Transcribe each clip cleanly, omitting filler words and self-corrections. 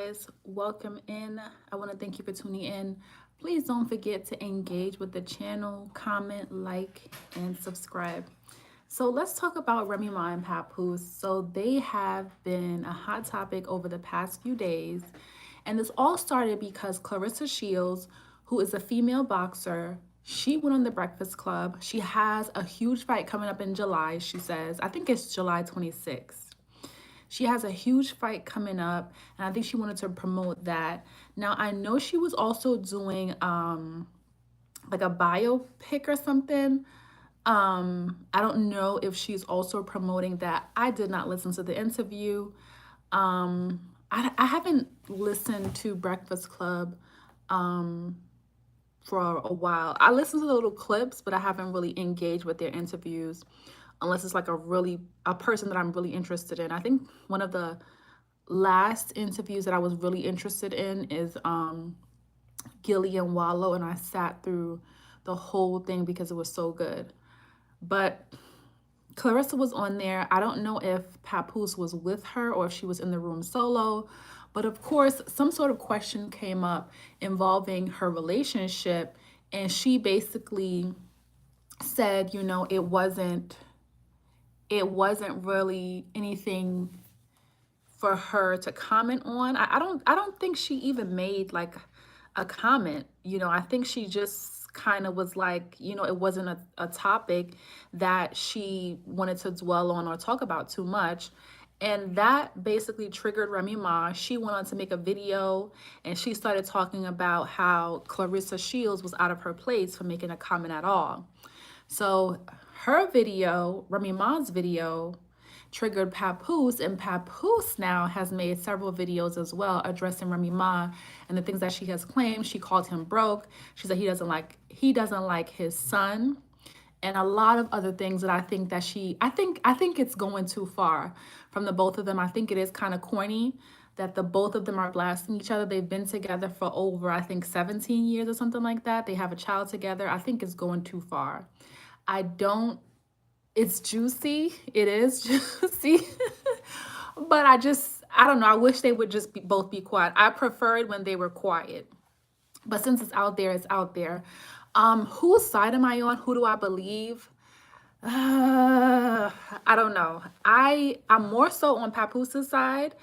guys, welcome in. I want to thank you for tuning in. Please don't forget to engage with the channel, comment, like, and subscribe. So let's talk about Remy Ma and Papoose. So they have been a hot topic over the past few days. And this all started because Clarissa Shields, who is a female boxer, she went on the Breakfast Club. She has a huge fight coming up in July, she says. I think it's July 26th. She has a huge fight coming up, and I think she wanted to promote that. Now, I know she was also doing like a biopic or something. I don't know if she's also promoting that. I did not listen to the interview. I haven't listened to Breakfast Club for a while. I listened to the little clips, but I haven't really engaged with their interviews unless it's like a person that I'm really interested in. I think one of the last interviews that I was really interested in is Gillian Wallow, and I sat through the whole thing because it was so good. But Clarissa was on there. I don't know if Papoose was with her or if she was in the room solo. But of course, some sort of question came up involving her relationship. And she basically said, it wasn't really anything for her to comment on. I don't think she even made like a comment. I think she just kind of was like, it wasn't a topic that she wanted to dwell on or talk about too much. And that basically triggered Remy Ma. She went on to make a video and she started talking about how Clarissa Shields was out of her place for making a comment at all. So her video, Remy Ma's video, triggered Papoose, and Papoose now has made several videos as well addressing Remy Ma and the things that she has claimed. She called him broke. She said he doesn't like his son, and a lot of other things that I think it's going too far from the both of them. I think it is kind of corny that the both of them are blasting each other. They've been together for over, I think, 17 years or something like that. They have a child together. I think it's going too far. I don't It's juicy. It is juicy. But I don't know. I wish they would just both be quiet. I preferred when they were quiet. But since it's out there, it's out there. Whose side am I on? Who do I believe? I don't know. I'm more so on Papooses' side.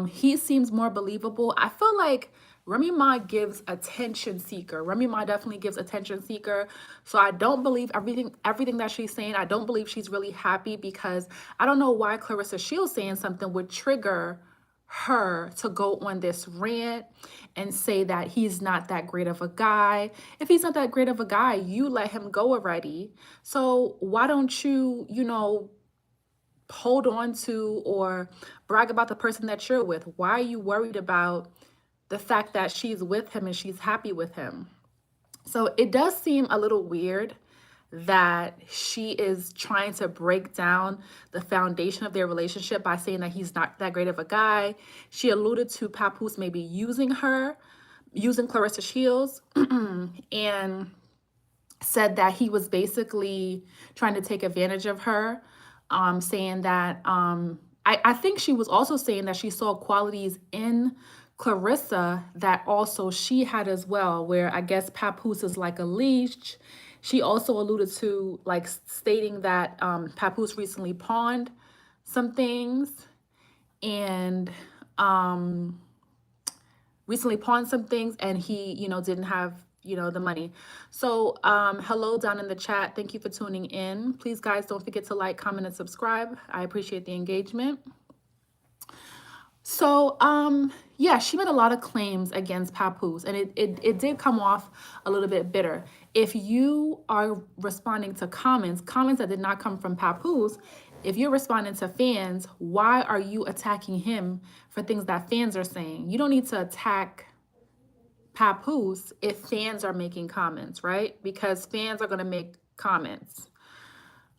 He seems more believable. I feel like Remy Ma gives attention seeker. Remy Ma definitely gives attention seeker. So I don't believe everything that she's saying. I don't believe she's really happy because I don't know why Clarissa Shields saying something would trigger her to go on this rant and say that he's not that great of a guy. If he's not that great of a guy, you let him go already. So why don't you hold on to or brag about the person that you're with? Why are you worried about the fact that she's with him and she's happy with him? So it does seem a little weird that she is trying to break down the foundation of their relationship by saying that he's not that great of a guy. She alluded to Papoose maybe using Clarissa Shields, and said that he was basically trying to take advantage of her, saying that I think she was also saying that she saw qualities in Clarissa that also she had as well, where I guess Papoose is like a leash. She also alluded to like stating that Papoose recently pawned some things and he didn't have the money. So hello down in the chat. Thank you for tuning in. Please guys, don't forget to like, comment, and subscribe. I appreciate the engagement. So yeah, she made a lot of claims against Papoose, and it did come off a little bit bitter. If you are responding to comments that did not come from Papoose, if you're responding to fans, why are you attacking him for things that fans are saying? You don't need to attack Papoose if fans are making comments, right? Because fans are going to make comments.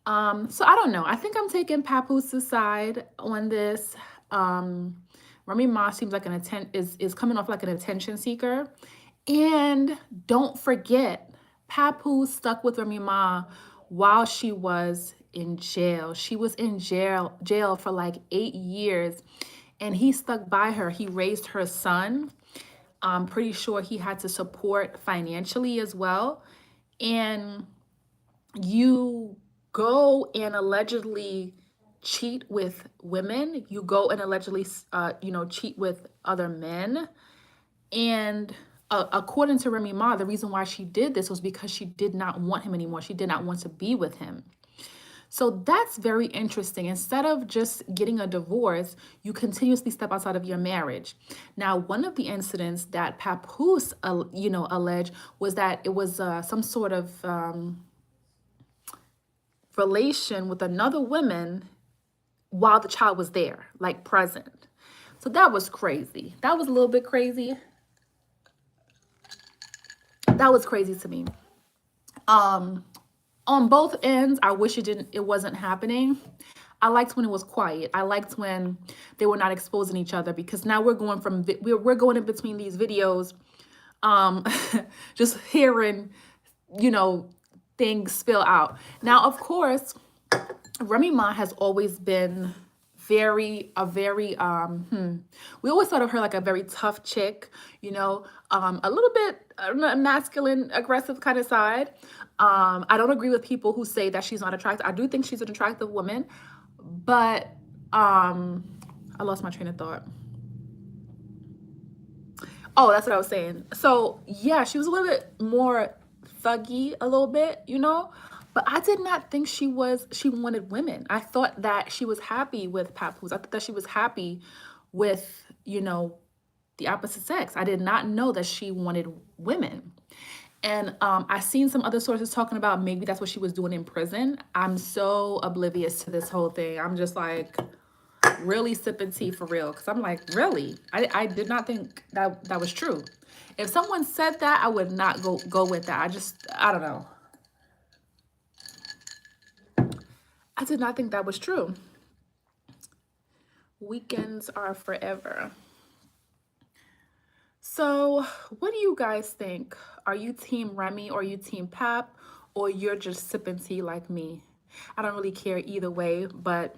So I don't know. I think I'm taking Papooses' side on this. Remy Ma seems like is coming off like an attention seeker. And don't forget, Papoose stuck with Remy Ma while she was in jail. She was in jail for like 8 years. and he stuck by her. He raised her son. I'm pretty sure he had to support financially as well. And you go and allegedly cheat with women. You go and allegedly, cheat with other men. And according to Remy Ma, the reason why she did this was because she did not want him anymore. She did not want to be with him. So that's very interesting. Instead of just getting a divorce, you continuously step outside of your marriage. Now, one of the incidents that Papoose, alleged was that it was some sort of relation with another woman while the child was there, like present. So that was crazy. That was a little bit crazy. That was crazy to me. On both ends, I wish it wasn't happening. I liked when it was quiet. I liked when they were not exposing each other, because now we're going from we're going in between these videos, just hearing, things spill out. Now, of course, Remy Ma has always been we always thought of her like a very tough chick, a little bit masculine, aggressive kind of side. I don't agree with people who say that she's not attractive. I do think she's an attractive woman, but I lost my train of thought. Oh, that's what I was saying. So yeah, she was a little bit more thuggy, a little bit, but I did not think she wanted women. I thought that she was happy with Papoose. I thought that she was happy with, the opposite sex. I did not know that she wanted women. And I seen some other sources talking about maybe that's what she was doing in prison. I'm so oblivious to this whole thing. I'm just like really sipping tea for real, because I'm like, really? I did not think that was true. If someone said that, I would not go with that. I don't know. I did not think that was true. Weekends are forever. So what do you guys think? Are you team Remy or are you team Pap, or you're just sipping tea like me? I don't really care either way, but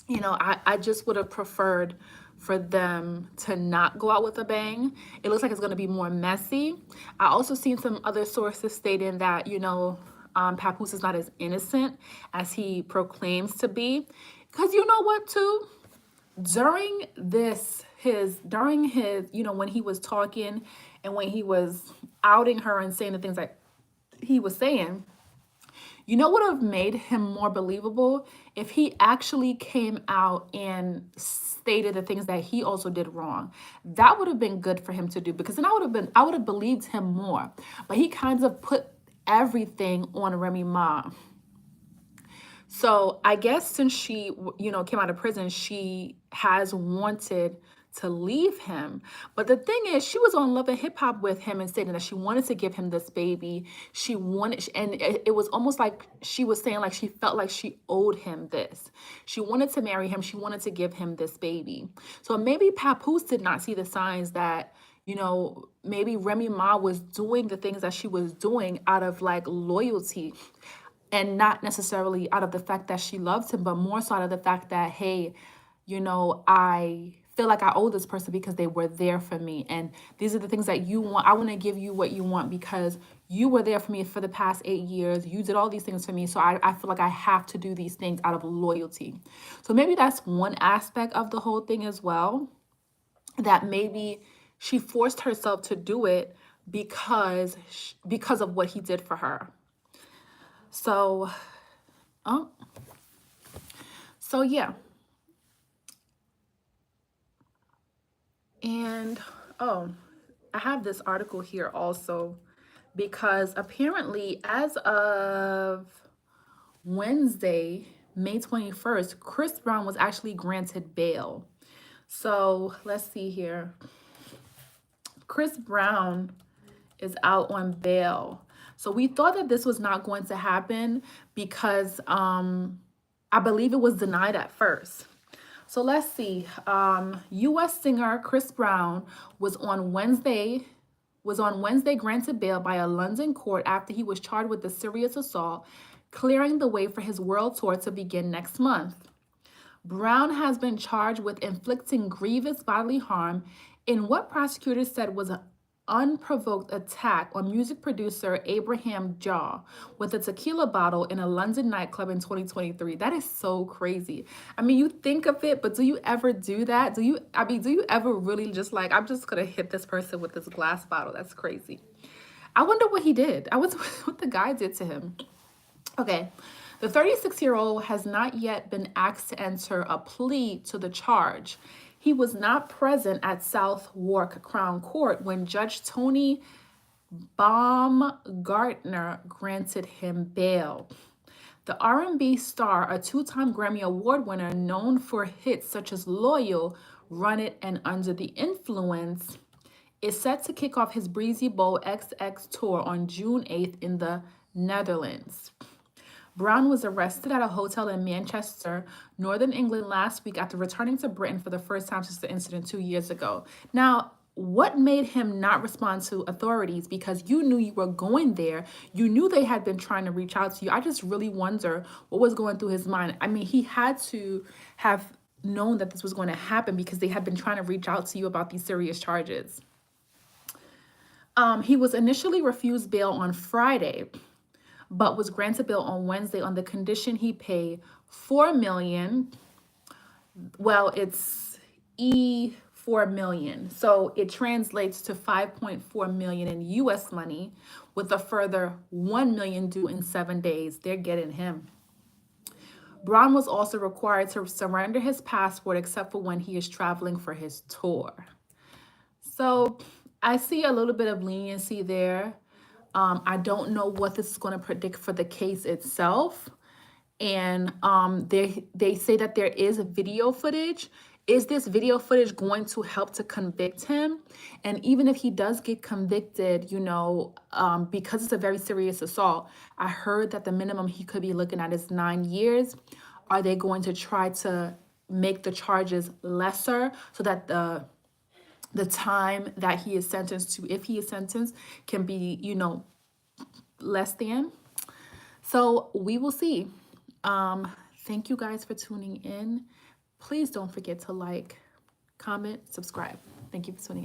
I just would have preferred for them to not go out with a bang. It looks like it's going to be more messy. I also seen some other sources stating that, Papoose is not as innocent as he proclaims to be. Because you know what, too? During his, when he was talking and when he was outing her and saying the things that he was saying, would have made him more believable if he actually came out and stated the things that he also did wrong. That would have been good for him to do, because then I would have believed him more. But he kind of put everything on Remy Ma. So I guess since she, came out of prison, she has wanted to leave him. But the thing is, she was on Love and Hip Hop with him and stating that she wanted to give him this baby. She wanted, and it was almost like she was saying like she felt like she owed him this. She wanted to marry him. She wanted to give him this baby. So maybe Papoose did not see the signs that, maybe Remy Ma was doing the things that she was doing out of like loyalty, and not necessarily out of the fact that she loves him, but more so out of the fact that, hey, I feel like I owe this person because they were there for me. And these are the things that you want. I want to give you what you want because you were there for me for the past 8 years. You did all these things for me. So I feel like I have to do these things out of loyalty. So maybe that's one aspect of the whole thing as well, that maybe she forced herself to do it because of what he did for her. So, yeah. And, I have this article here also, because apparently as of Wednesday, May 21st, Chris Brown was actually granted bail. So let's see here. Chris Brown is out on bail. So we thought that this was not going to happen because I believe it was denied at first. So let's see. U.S. singer Chris Brown was on Wednesday granted bail by a London court after he was charged with a serious assault, clearing the way for his world tour to begin next month. Brown has been charged with inflicting grievous bodily harm in what prosecutors said was an unprovoked attack on music producer Abraham Jaw with a tequila bottle in a London nightclub in 2023. That is so crazy. I mean, you think of it, but do you ever do that? Do you ever really just like, I'm just gonna hit this person with this glass bottle? That's crazy. I wonder what he did. I wonder what the guy did to him. Okay. The 36-year-old has not yet been asked to enter a plea to the charge. He was not present at Southwark Crown Court when Judge Tony Baumgartner granted him bail. The R&B star, a two-time Grammy Award winner known for hits such as Loyal, Run It, and Under the Influence, is set to kick off his Breezy Bowl XX tour on June 8th in the Netherlands. Brown was arrested at a hotel in Manchester, Northern England last week after returning to Britain for the first time since the incident 2 years ago. Now, what made him not respond to authorities? Because you knew you were going there. You knew they had been trying to reach out to you. I just really wonder what was going through his mind. I mean, he had to have known that this was going to happen because they had been trying to reach out to you about these serious charges. He was initially refused bail on Friday, but was granted bail on Wednesday on the condition he pay $4 million. Well, it's $4 million. So it translates to $5.4 million in US money with a further $1 million due in 7 days. They're getting him. Brown was also required to surrender his passport except for when he is traveling for his tour. So I see a little bit of leniency there. I don't know what this is going to predict for the case itself. And they say that there is video footage. Is this video footage going to help to convict him? And even if he does get convicted, you know, because it's a very serious assault, I heard that the minimum he could be looking at is 9 years. Are they going to try to make the charges lesser so that the time that he is sentenced to, if he is sentenced, can be, you know, less than? So we will see. Thank you guys for tuning in. Please don't forget to like, comment, subscribe. Thank you for tuning in.